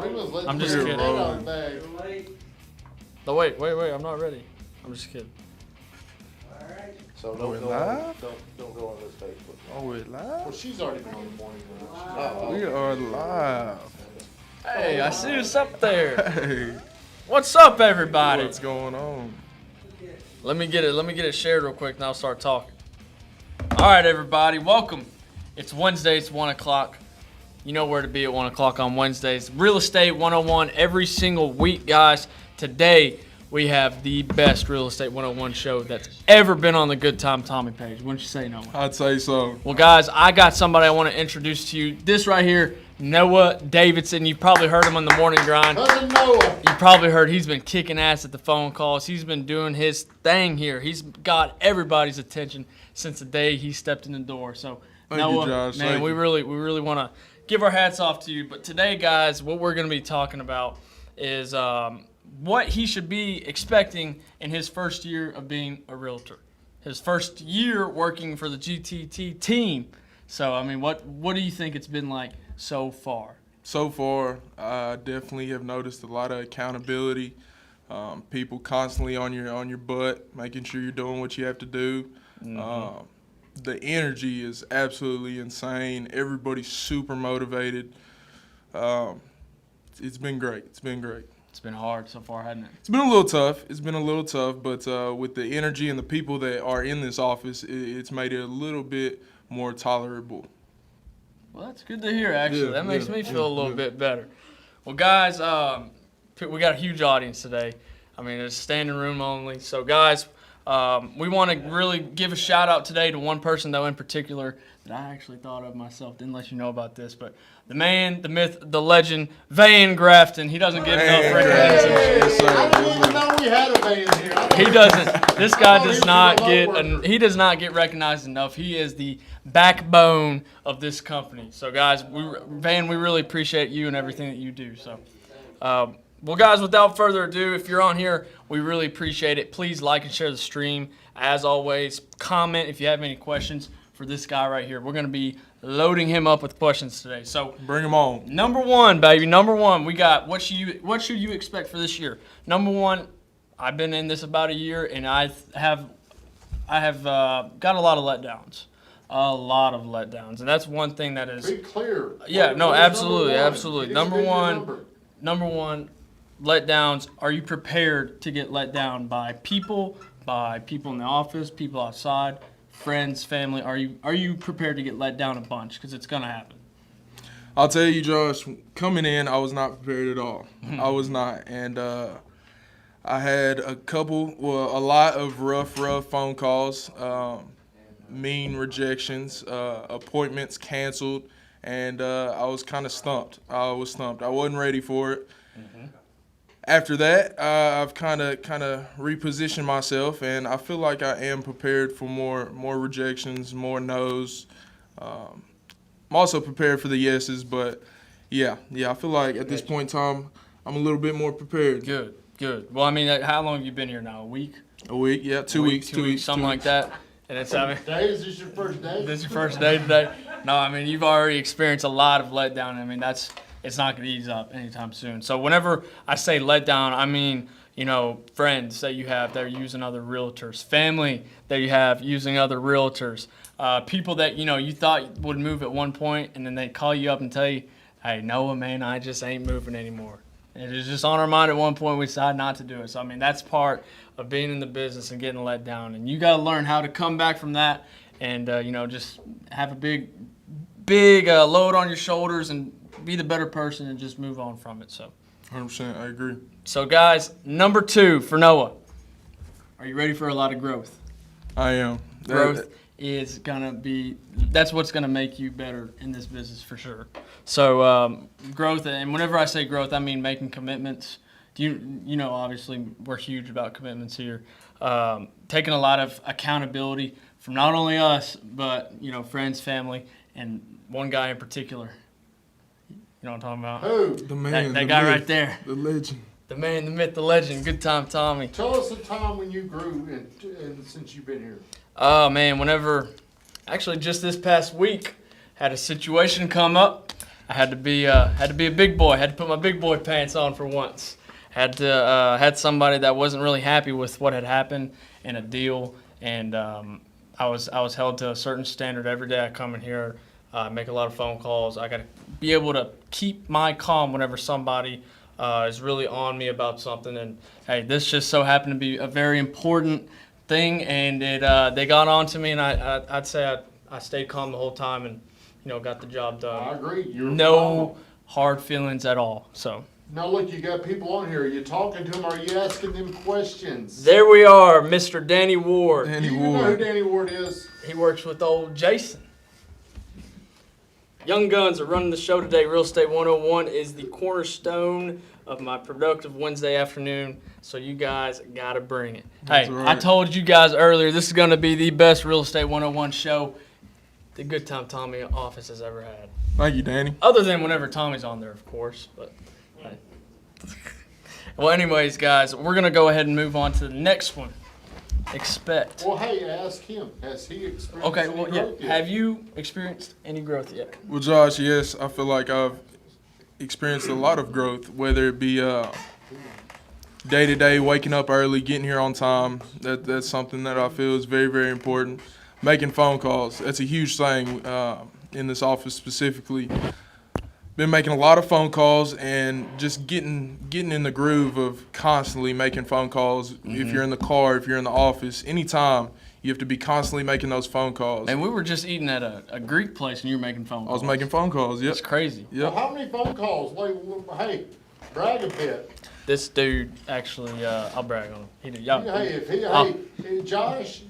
I'm just kidding. No, wait. I'm not ready. I'm just kidding. So don't go on this Facebook. Oh, we're live? Well, she's already been on the morning one. We are live. Hey, I see what's up there. Hey, What's up, everybody? what's going on? Let me get it shared real quick, and I'll start talking. All right, everybody, welcome. It's Wednesday. It's 1 o'clock. You know where to be at 1 o'clock on Wednesdays. Real Estate 101 every single week, guys. Today, we have the best Real Estate 101 show that's ever been on the Good Time Tommy page. Wouldn't you say, Noah? I'd say so. Well, guys, I got somebody I want to introduce to you. This right here, Noah Davidson. You've probably heard him on the morning grind. Cousin Noah. You probably heard he's been kicking ass at the phone calls. He's been doing his thing here. He's got everybody's attention since the day he stepped in the door. So, Thank Noah, you, Josh. man, Thank we you. really want to give our hats off to you. But today, guys, what we're going to be talking about is what he should be expecting in his first year of being a realtor. His first year working for the GTT team. So, I mean, what do you think it's been like so far? So far, I definitely have noticed a lot of accountability. People constantly on your butt, making sure you're doing what you have to do. Mm-hmm. The energy is absolutely insane. Everybody's super motivated. It's been great. It's been great. It's been hard so far, hasn't it? It's been a little tough. But with the energy and the people that are in this office, it's made it a little bit more tolerable. Well, that's good to hear, actually. Yeah, that makes yeah, me feel a little yeah. bit better. Well, guys, we got a huge audience today. I mean, it's standing room only. So, guys, we want to really give a shout-out today to one person, though, in particular, that I actually thought of myself. Didn't let you know about this, but the man, the myth, the legend, Van Grafton. He doesn't get enough recognition. Yes, sir. I didn't even know we had a van here. He doesn't. This guy does not get. He does not get recognized enough. He is the backbone of this company. So, guys, Van, we really appreciate you and everything that you do. So, well, guys, without further ado, if you're on here, we really appreciate it. Please like and share the stream. As always, comment if you have any questions for this guy right here. We're going to be loading him up with questions today. So, Bring them on. number one, baby. Number one, we got what should you expect for this year? Number one, I've been in this about a year, and I have got a lot of letdowns. A lot of letdowns, and that's one thing that is. Be clear. Yeah, no, What is absolutely, number one? absolutely. You Number just gave one. your Number one, letdowns. Are you prepared to get let down by people in the office, people outside, friends, family? Are you prepared to get let down a bunch? Because it's gonna happen. I'll tell you, Josh, coming in, I was not prepared at all. I was not. And I had a lot of rough phone calls, mean rejections, appointments canceled, and I was kind of stumped. I wasn't ready for it. Mm-hmm. After that, I've kind of repositioned myself, and I feel like I am prepared for more rejections, more no's. I'm also prepared for the yeses, but yeah, I feel like at this point in time, I'm a little bit more prepared. Good. Well, I mean, how long have you been here now? A week? A week, yeah, 2 weeks, 2 weeks, something like that. And it's Day, is this your first day? This is your first day today? No, I mean, you've already experienced a lot of letdown. I mean, it's not going to ease up anytime soon. So whenever I say letdown, I mean, friends that you have that are using other realtors, family that you have using other realtors, people that, you thought would move at one point, and then they call you up and tell you, hey, Noah, man, I just ain't moving anymore. It was just on our mind at one point. We decided not to do it. So, I mean, that's part of being in the business and getting let down. And you got to learn how to come back from that and, just have a big load on your shoulders and be the better person and just move on from it. So, 100%, I agree. So, guys, number two for Noah. Are you ready for a lot of growth? I am. Growth is going to be – that's what's going to make you better in this business for sure. So, growth – and whenever I say growth, I mean making commitments. Obviously we're huge about commitments here. Taking a lot of accountability from not only us, but, friends, family, and one guy in particular. You know what I'm talking about? Who? The man, That the guy myth, right there. the legend. The man, the myth, the legend, Good Time Tommy. Tell us a time when you grew and since you've been here. Oh, man, actually just this past week, had a situation come up. I had to be a big boy. Had to put my big boy pants on for once. Had somebody that wasn't really happy with what had happened in a deal, and I was held to a certain standard every day. I come in here, make a lot of phone calls. I got to be able to keep my calm whenever somebody is really on me about something. And hey, this just so happened to be a very important thing, and they got on to me, and I'd say I stayed calm the whole time and got the job done. I agree. You're No fine. hard feelings at all. So. Now look, you got people on here. Are you talking to them? Are you asking them questions? There we are, Mr. Danny Ward. Danny Do you know who Ward. Danny Ward is? He works with old Jason. Young Guns are running the show today. Real Estate 101 is the cornerstone of my productive Wednesday afternoon, so you guys got to bring it. That's Hey, right. I told you guys earlier, this is going to be the best Real Estate 101 show the Good Time Tommy office has ever had. Thank you, Danny. Other than whenever Tommy's on there, of course. But hey. Well, anyways, guys, we're going to go ahead and move on to the next one. Expect. Well, hey, ask him. Has he experienced Okay, any well, yeah. growth yet? Have you experienced any growth yet? Well, Josh, yes, I feel like I've experienced a lot of growth, whether it be day to day, waking up early, getting here on time. That's something that I feel is very, very important. Making phone calls, that's a huge thing in this office specifically. Been making a lot of phone calls and just getting in the groove of constantly making phone calls. If you're in the car, if you're in the office, anytime, you have to be constantly making those phone calls. And we were just eating at a Greek place and you were making phone I calls. was making phone calls, yep. It's crazy. Well, Yep. how many phone calls? Like, hey, brag a bit. This dude actually, I'll brag on him. He did. Y'all, Hey, Josh,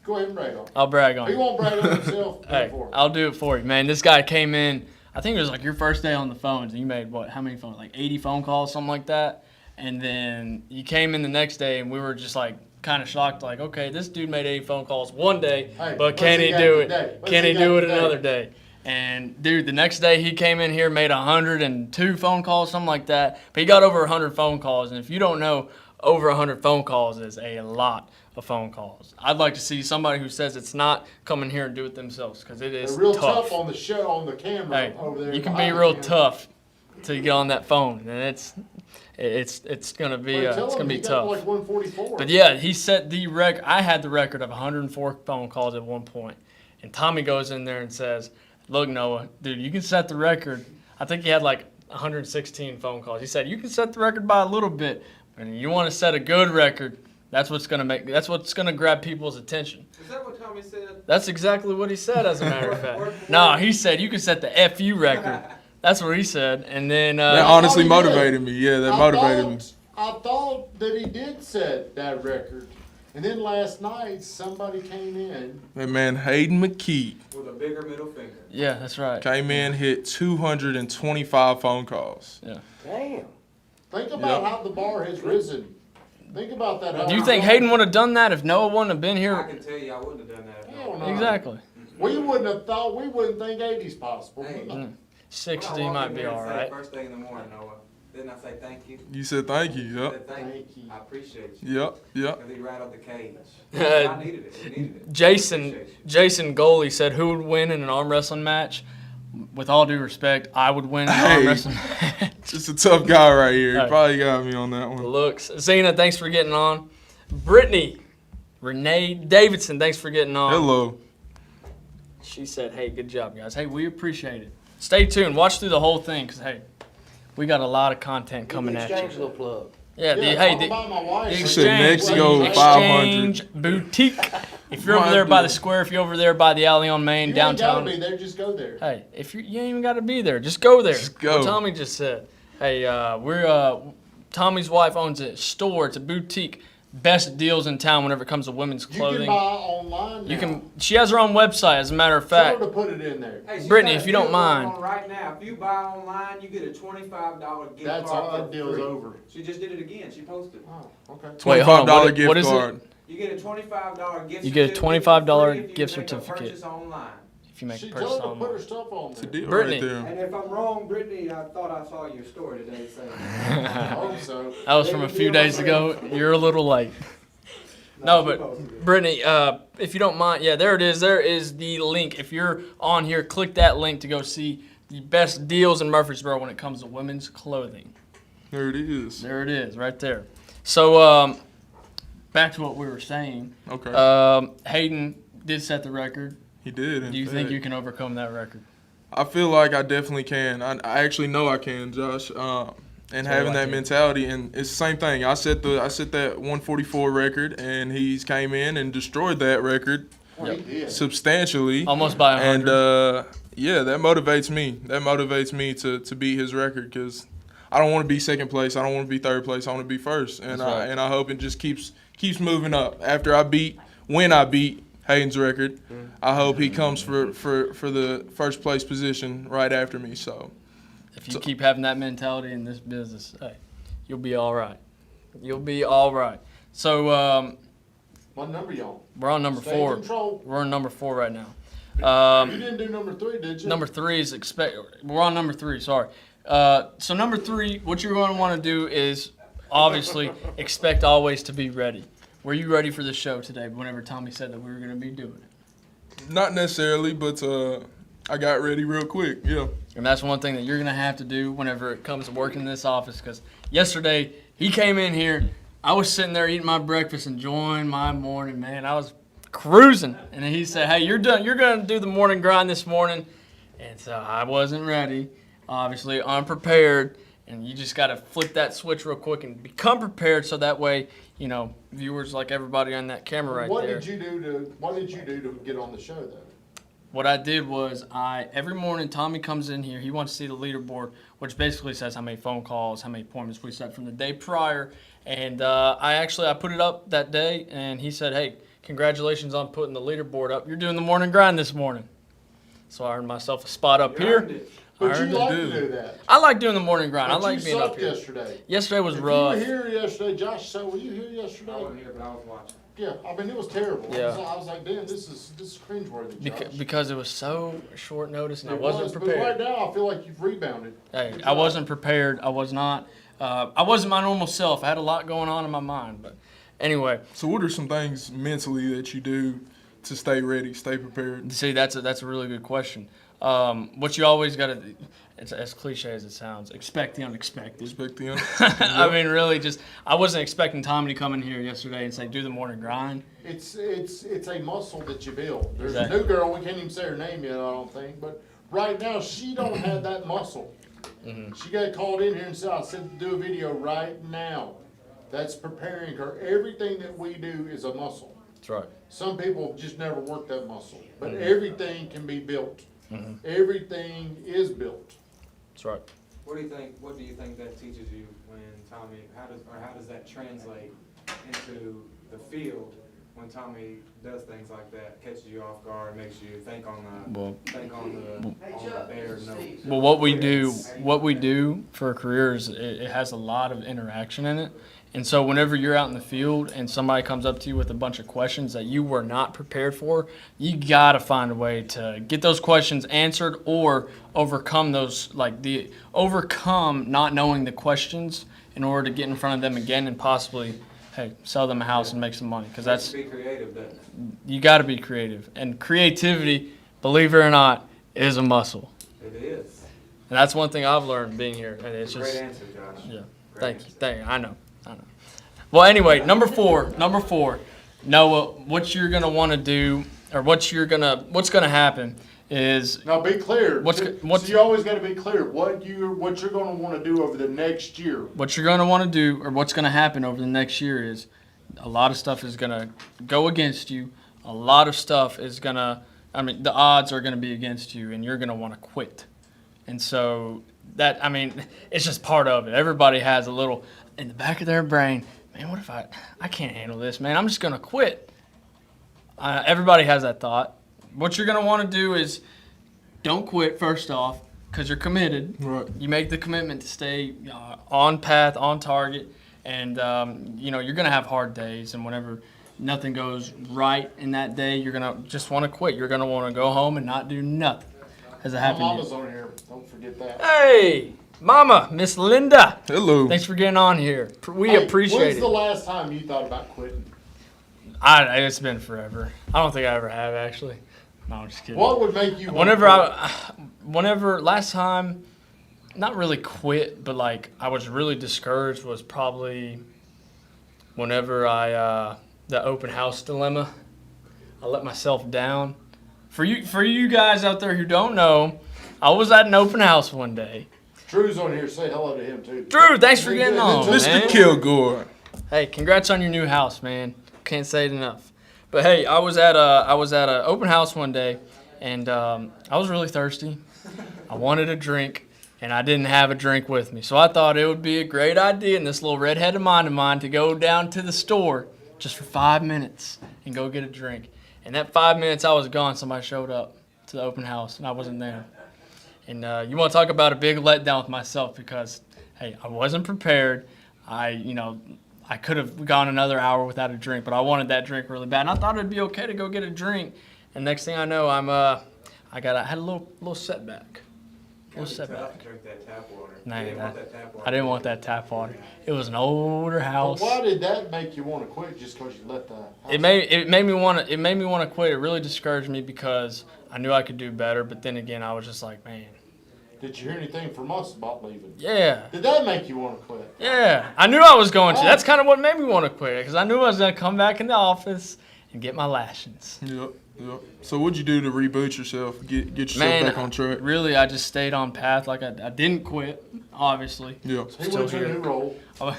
go ahead and brag on him. I'll brag on He him. won't brag on himself. Hey, Before. I'll do it for you, man. This guy came in. I think it was like your first day on the phones, and you made what? How many phones? Like 80 phone calls, something like that. And then you came in the next day, and we were just like kind of shocked, like, okay, this dude made 80 phone calls one day, Hey, but can what's he he got do today? it? What's Can he he got do it today? another day? And dude, the next day he came in here, made 102 phone calls, something like that. But he got over 100 phone calls, and if you don't know, over 100 phone calls is a lot of phone calls. I'd like to see somebody who says it's not come in here and do it themselves, because it is They're real tough. tough on the show, on the camera Hey, over there. you can be behind the real camera. tough till you get on that phone, and it's gonna be But tell it's him gonna be he got tough. like 144. But yeah, he set the record. I had the record of 104 phone calls at one point, and Tommy goes in there and says, "Look, Noah, dude, you can set the record." I think he had like 116 phone calls. He said, "You can set the record by a little bit, and you want to set a good record. That's what's gonna grab people's attention." Is that what Tommy said? That's exactly what he said, as a matter of Word for fact. word. No, he said you can set the FU record. That's what he said. And then That honestly he did. motivated me. Yeah, that motivated me. I thought that he did set that record. And then last night, somebody came in. That man Hayden McKee With a bigger middle finger. yeah, that's right. came in, hit 225 phone calls. Yeah. Damn. Think about Yep. how the bar has risen. Think about that. Do you think Hayden would have done that if Noah wouldn't have been I here? can tell you I wouldn't have done that. if Hell no. no. Exactly. We wouldn't have thought, we wouldn't think 80's possible. Hey. Mm. When I 60 walk might in be here and all say right. First thing in the morning, Noah. Didn't I say thank you? You said thank you. I Yep. said thank Thank you. you. I appreciate you. Yep. Yep. Because he rattled the cage. Uh, I needed it. We needed it. Jason Appreciate you. Jason Goalie said who would win in an arm wrestling match. With all due respect, I would win in an arm Hey. wrestling match. Just a tough guy right here. Hey. He probably got me on that one. Looks. Zena, thanks for getting on. Brittany, Renee Davidson, thanks for getting on. Hello. She said, hey, good job, guys. Hey, we appreciate it. Stay tuned. Watch through the whole thing because, hey, we got a lot of content coming at Exchange you. little plug. Yeah, Yeah, hey, talk the about my wife. She said next go the 500. Exchange Boutique. If you're over Might there by do. the square, if you're over there by the alley on Main, You ain't downtown. gotta be there, just go there. Hey, if you ain't even got to be there, just go there. Just go. What Tommy just said. Hey, we're Tommy's wife owns a store. It's a boutique. Best deals in town whenever it comes to women's You can clothing. buy online now. You can. She has her own website, as a matter of Tell fact. her to put it in there. Hey, she's Brittany, got a if you don't deal going mind. on right now, if you buy online, you get a $25 gift That's card. all, for that deal's free. over. She just did it again. She posted. Oh, okay. Wait, hold on. $25 What gift is it? card. You get a $25 gift You get a certificate $25 for free if you gift make a certificate. purchase online. If you make She a told purchase her to put her online. stuff on It's a there. deal Brittany. right there. And if I'm wrong, Brittany, I thought I saw your story today saying. I hope so. That was from a few days ago. You're a little late. No, but Brittany, if you don't mind, yeah, there it is. There is the link. If you're on here, click that link to go see the best deals in Murfreesboro when it comes to women's clothing. There it is. There it is, right there. So, back to what we were saying. Okay. Hayden did set the record. He did. Do you think you can overcome that record? I feel like I definitely can. I actually know I can, Josh. And having that mentality, and it's the same thing. I set that 144 record, and he's came in and destroyed that record substantially, almost by 100. And yeah, that motivates me. That motivates me to beat his record because I don't want to be second place. I don't want to be third place. I want to be first, and I hope it just keeps moving up. After when I beat Hayden's record, I hope he comes for the first place position right after me. So. If you keep having that mentality in this business, hey, you'll be all right. You'll be all right. So, what number y'all? We're on number Stay 4. in control. We're on number 4 right now. You didn't do number 3, did you? Number 3 is we're on number 3. Sorry. So number 3, what you're going to want to do is obviously expect always to be ready. Were you ready for the show today? Whenever Tommy said that we were going to be doing it. Not necessarily, but I got ready real quick. Yeah. And that's one thing that you're going to have to do whenever it comes to working in this office. Because yesterday, he came in here. I was sitting there eating my breakfast, enjoying my morning, man. I was cruising. And then he said, hey, you're done. You're going to do the morning grind this morning. And so I wasn't ready, obviously unprepared. And you just got to flip that switch real quick and become prepared so that way, you know, viewers like everybody on that camera right What there. did you do to get on the show, though? What I did was every morning Tommy comes in here. He wants to see the leaderboard, which basically says how many phone calls, how many appointments we set from the day prior. And I put it up that day, and he said, hey, congratulations on putting the leaderboard up. You're doing the morning grind this morning. So I earned myself a spot up here. But you like to do that. I like doing the morning grind. But I like being up here. Yesterday. Yesterday was if rough. You were here yesterday, Josh. So were you here yesterday? I wasn't here, but I was watching. Yeah, I mean it was terrible. Yeah. I was like, damn, this is cringeworthy, Josh. Because it was so short notice and I It wasn't was, prepared. But right now, I feel like you've rebounded. Hey, I wasn't prepared. I was not. I wasn't my normal self. I had a lot going on in my mind. But anyway. So what are some things mentally that you do to stay ready, stay prepared? See, that's a really good question. What you always got to, it's as cliche as it sounds, expect the unexpected. Expect the I mean, really, I wasn't expecting Tommy to come in here yesterday and say, do the morning grind. It's a muscle that you build. There's Exactly. a new girl, we can't even say her name yet, I don't think, but right now she don't have that muscle. Mm-hmm. She got called in here and said, I said to do a video right now. That's preparing her. Everything that we do is a muscle. That's right. Some people just never work that muscle, but Mm-hmm. everything can be built. Everything is built. That's right. What do you think that teaches you when Tommy, how does that translate into the field when Tommy does things like that, catches you off guard, makes you think on the bare note? Well, what we do for a career is it has a lot of interaction in it. And so whenever you're out in the field and somebody comes up to you with a bunch of questions that you were not prepared for, you got to find a way to get those questions answered or overcome overcome not knowing the questions in order to get in front of them again and possibly, hey, sell them a house and make some money. Because that's, be creative, you got to be creative. And creativity, believe it or not, is a muscle. It is. And that's one thing I've learned being here. And it's Great just, answer, Josh. yeah. Great Thank you. I know. Well, anyway, number four. Noah, what you're gonna want to do, or what's gonna happen is. Now be clear. What's so you always got to be clear what you're going to want to do over the next year. What you're gonna want to do, or what's gonna happen over the next year is, a lot of stuff is gonna go against you. A lot of stuff is the odds are gonna be against you, and you're gonna want to quit. And so it's just part of it. Everybody has a little in the back of their brain. Man, what if I can't handle this, man. I'm just going to quit. Everybody has that thought. What you're going to want to do is don't quit, first off, because you're committed. Right. You make the commitment to stay on path, on target, and you're going to have hard days, and whenever nothing goes right in that day, you're going to just want to quit. You're going to want to go home and not do nothing. Has it My happened mama's to you? on here. Don't forget that. Hey, Mama, Miss Linda. Hello. Thanks for getting on here. We Hey, appreciate when's it. the last time you thought about quitting? It's been forever. I don't think I ever have, actually. No, I'm just kidding. What would make you want Whenever last time, not really quit, but like I was really discouraged was probably whenever the open house dilemma. I let myself down. For you guys out there who don't know, I was at an open house one day. Drew's on here. Say hello to him too. Drew, thanks for getting on, Mr. man. Kilgore. Hey, congrats on your new house, man. Can't say it enough. But hey, I was at a open house one day, and I was really thirsty. I wanted a drink, and I didn't have a drink with me. So I thought it would be a great idea in this little redheaded mind of mine to go down to the store just for 5 minutes and go get a drink. And that 5 minutes I was gone, somebody showed up to the open house, and I wasn't there. And you want to talk about a big letdown with myself because, hey, I wasn't prepared. I could have gone another hour without a drink, but I wanted that drink really bad. And I thought it'd be okay to go get a drink. And next thing I know, I had a little setback. Tough to drink that tap water. Nah, You didn't want that tap water. I didn't want that tap water. It was an older house. Why did that make you want to quit? Just because you let the house? It made me want to quit. It really discouraged me because I knew I could do better. But then again, I was just like, man. Did you hear anything from us about leaving? Yeah. Did that make you want to quit? Yeah. I knew I was going to. That's kind of what made me want to quit because I knew I was going to come back in the office and get my lashings. Yep. So what'd you do to reboot yourself, get yourself back on track? Really, I just stayed on path. Like I didn't quit, obviously. Yeah. He went to a new role. I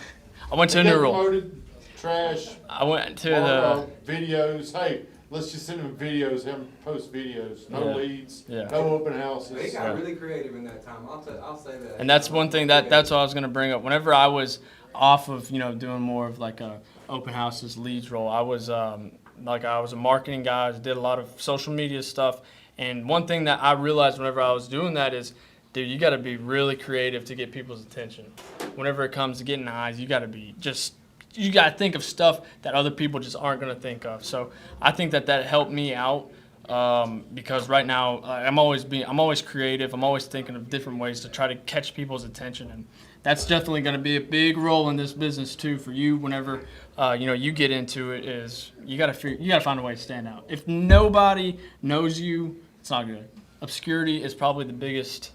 went to a new role. Promoted, trash. I went to the videos. Hey, let's just send him videos. Him post videos. No leads. Yeah. No open houses. They got really creative in that time. I'll say that. And that's one thing that's what I was gonna bring up. Whenever I was off of doing more of like a open houses leads role, I was I was a marketing guy. I did a lot of social media stuff. And one thing that I realized whenever I was doing that is, dude, you got to be really creative to get people's attention. Whenever it comes to getting eyes, you got to think of stuff that other people just aren't going to think of. So I think that helped me out because right now I'm always creative. I'm always thinking of different ways to try to catch people's attention, and that's definitely going to be a big role in this business too for you. Whenever you get into it, is you got to find a way to stand out. If nobody knows you, it's not good. Obscurity is probably the biggest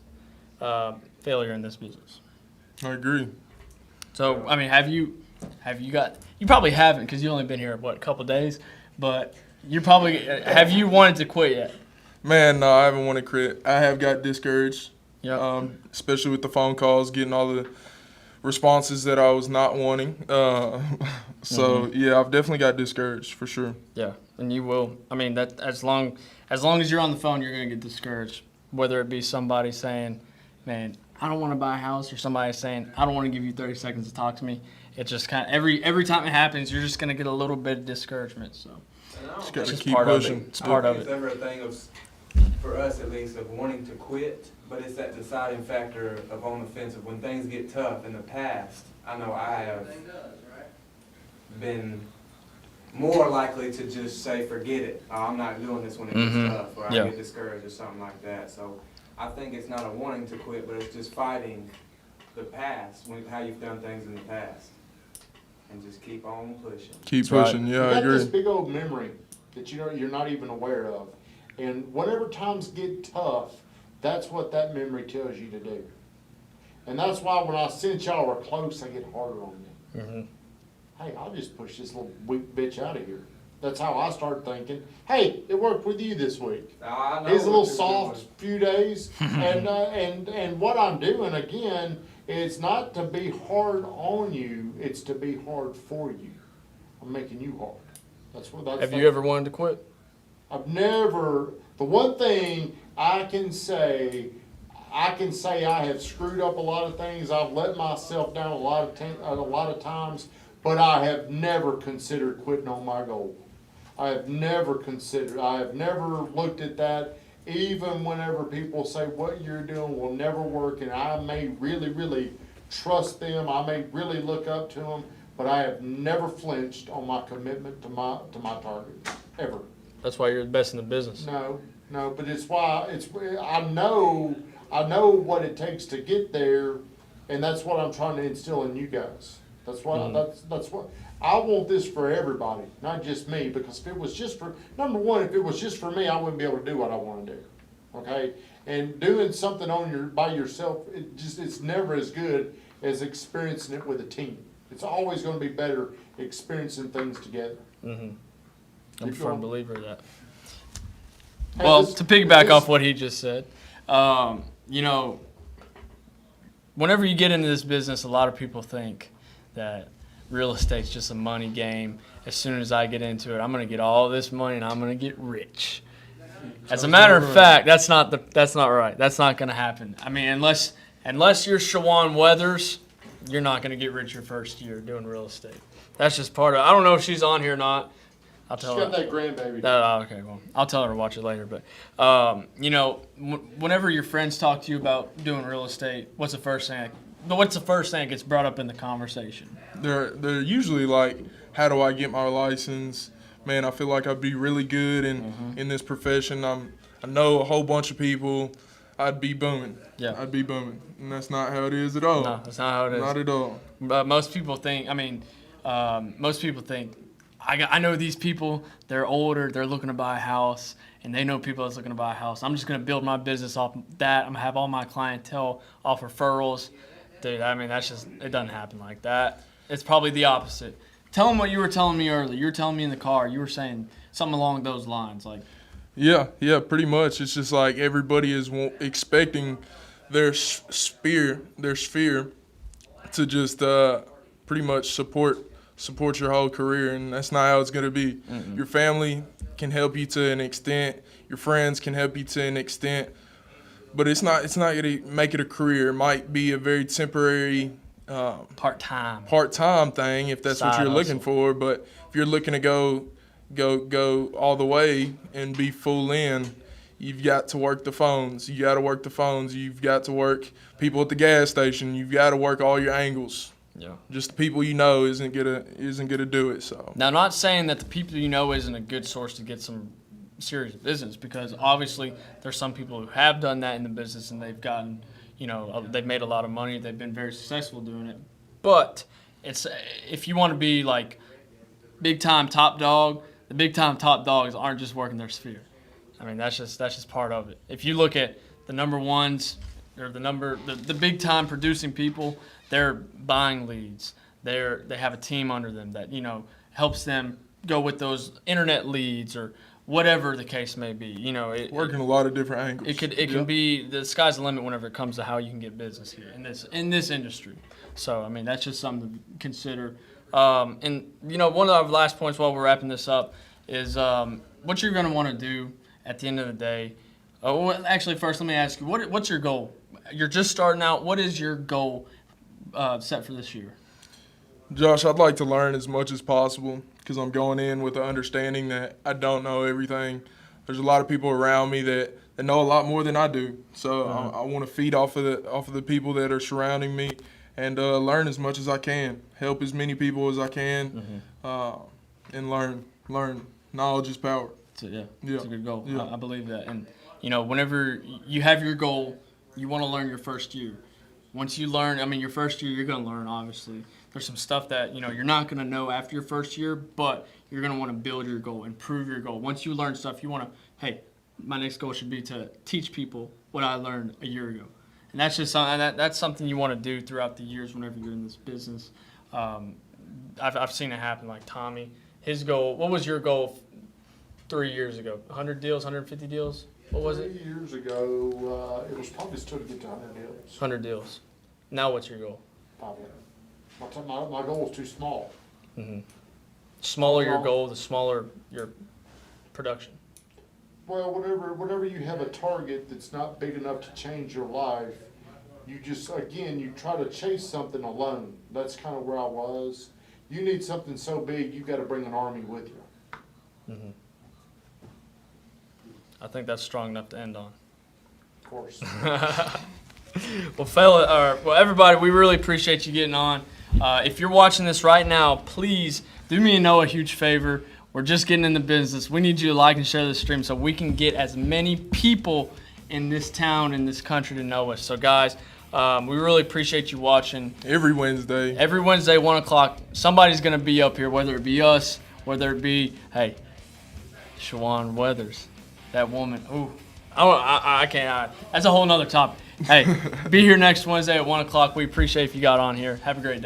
failure in this business. I agree. So, I mean, you probably haven't because you've only been here, a couple days, but have you wanted to quit yet? Man, no, I haven't wanted to quit. I have got discouraged, especially with the phone calls, getting all the responses that I was not wanting. Yeah, I've definitely got discouraged for sure. Yeah, and you will. I mean, that as long as you're on the phone, you're gonna get discouraged. Whether it be somebody saying, "Man, I don't want to buy a house," or somebody saying, "I don't want to give you 30 seconds to talk to me." It's just kind of every time it happens, you're just gonna get a little bit of discouragement. So Just got to it's keep part pushing. of it. It's part of It's it. ever a thing of, for us at least, of wanting to quit, but it's that deciding factor of on the fence of when things get tough in the past. I know I have been more likely to just say, forget it. I'm not doing this when it gets tough, or I get discouraged or something like that. So I think it's not a wanting to quit, but it's just fighting the past, how you've done things in the past. And just keep on pushing. Keep That's pushing. right. Yeah, I You got agree. this big old memory that you're not even aware of. And whenever times get tough, that's what that memory tells you to do. And that's why when I sense y'all are close, I get harder on you. Mm-hmm. Hey, I'll just push this little weak bitch out of here. That's how I start thinking. Hey, it worked with you this week. I know He's a little what you're soft doing. few days, and what I'm doing again is not to be hard on you. It's to be hard for you. I'm making you hard. Have you ever wanted to quit? I've never. The one thing I can say I have screwed up a lot of things. I've let myself down a lot of times, but I have never considered quitting on my goal. I have never looked at that. Even whenever people say what you're doing will never work, and I may really, really trust them, I may really look up to them, but I have never flinched on my commitment to my target, ever. That's why you're the best in the business. No, but it's why I know what it takes to get there, and that's what I'm trying to instill in you guys. That's what, that's what, I want this for everybody, not just me, because if it was just for, number one, if it was just for me, I wouldn't be able to do what I wanna do, okay? And doing something by yourself, it's never as good as experiencing it with a team. It's always gonna be better experiencing things together. I'm a Keep firm going. believer of that. Hey, Well, this- to piggyback this- off what he just said, you know, whenever you get into this business, a lot of people think that real estate's just a money game. As soon as I get into it, I'm going to get all this money and I'm going to get rich. As a matter of fact, that's not right. That's not going to happen. I mean, unless you're Shawan Weathers, you're not going to get rich your first year doing real estate. That's just part of it. I don't know if she's on here or not. I'll She's tell her. got that grandbaby. Okay, well, I'll tell her to watch it later. But, you know, whenever your friends talk to you about doing real estate, what's the first thing that gets brought up in the conversation? They're usually like, how do I get my license? Man, I feel like I'd be really good in this profession. I know a whole bunch of people. I'd be booming. Yeah. I'd be booming. And that's not how it is at all. No, that's not how it is. Not at all. But most people think, I know these people, they're older, they're looking to buy a house, and they know people that's looking to buy a house. I'm just going to build my business off that. I'm going to have all my clientele off referrals. Dude, I mean, it doesn't happen like that. It's probably the opposite. Tell them what you were telling me earlier. You were telling me in the car, you were saying something along those lines. Like, Yeah, pretty much. It's just like everybody is expecting their sphere to just pretty much support your whole career, and that's not how it's going to be. Your family can help you to an extent. Your friends can help you to an extent. But it's not going to make it a career. It might be a very temporary part-time thing if that's what Side you're looking hustle. for. But if you're looking to go all the way and be full in, you've got to work the phones. You got to work the phones. You've got to work people at the gas station. You've got to work all your angles. yeah. Just the people you know isn't gonna do it. So Now, I'm not saying that the people you know isn't a good source to get some serious business, because obviously there's some people who have done that in the business and they've gotten, they've made a lot of money. They've been very successful doing it. But if you want to be like big time top dog, the big time top dogs aren't just working their sphere. I mean, that's just part of it. If you look at the number ones or the big time producing people, they're buying leads. They have a team under them that helps them go with those internet leads or whatever the case may be. working a lot of different angles. It can be the sky's the limit whenever it comes to how you can get business here in this industry. So I mean, that's just something to consider. And one of our last points while we're wrapping this up is what you're going to want to do at the end of the day. Actually, first let me ask you, what's your goal? You're just starting out. What is your goal set for this year? Josh, I'd like to learn as much as possible because I'm going in with the understanding that I don't know everything. There's a lot of people around me that know a lot more than I do. So I want to feed off of the people that are surrounding me and learn as much as I can, help as many people as I can, and learn. Knowledge is power. Yeah, Yeah. it's a good goal. Yeah. I believe that. And, whenever you have your goal, you want to learn your first year. Once you learn, your first year, you're going to learn, obviously. There's some stuff that, you're not going to know after your first year, but you're going to want to build your goal, improve your goal. Once you learn stuff, you want to, hey, my next goal should be to teach people what I learned a year ago. And that's just something, that's something you want to do throughout the years whenever you're in this business. I've seen it happen, like Tommy. His goal, what was your goal 3 years ago? 100 deals, 150 deals? What was it? 3 years ago, it was probably still to get to 100 deals. 100 deals. Now what's your goal? Probably. My goal was too small. Smaller your Well- goal, the smaller your production. Well, whenever you have a target that's not big enough to change your life, you try to chase something alone. That's kind of where I was. You need something so big, you got to bring an army with you. I think that's strong enough to end on. Of course. Well, everybody, we really appreciate you getting on. If you're watching this right now, please do me and Noah a huge favor. We're just getting in the business. We need you to like and share this stream so we can get as many people in this town, in this country to know us. So, guys, We really appreciate you watching. Every Wednesday. Every Wednesday, 1 o'clock, somebody's going to be up here, whether it be us, whether it be, hey, Shawan Weathers, that woman. Ooh, I can't. That's a whole nother topic. Hey, be here next Wednesday at 1 o'clock. We appreciate if you got on here. Have a great day.